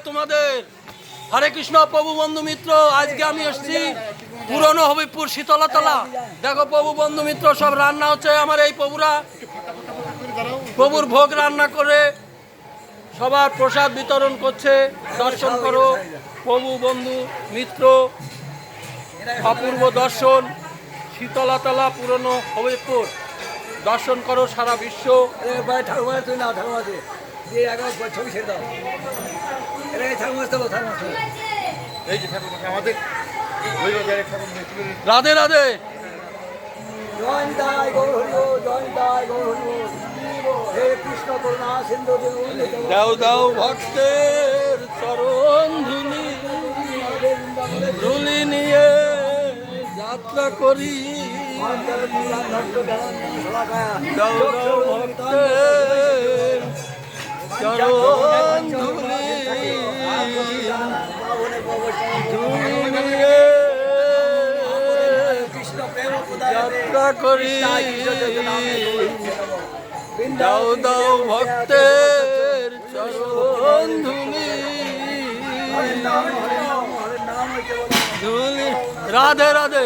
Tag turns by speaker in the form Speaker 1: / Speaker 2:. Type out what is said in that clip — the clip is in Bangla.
Speaker 1: তোমাদের। হরে কৃষ্ণ প্রভু বন্ধু মিত্র। আজকে আমি এসেছি পুরনো হবিবপুর শীতলাতলা। দেখো প্রভু বন্ধু মিত্র সব রান্না হচ্ছে। আমার এই প্রভুরা প্রভুর ভোগ রান্না করে সবার প্রসাদ বিতরণ করছে। দর্শন করো প্রভু বন্ধু মিত্র, অপূর্ব দর্শন। শীতলাতলা পুরনো হবিবপুর দর্শন করো সারা বিশ্ব। রাধে রাধে। দাও দাও ভক্তের চরণ ধুলি, ধুলি নিয়ে যাত্রা করি। দাও দাও ভক্তের চরণ ধুলি, ধুলি নিয়ে যাত্রা করি। দাও দাও ভক্তের চরণ ধুলি, ধুলি। রাধে রাধে।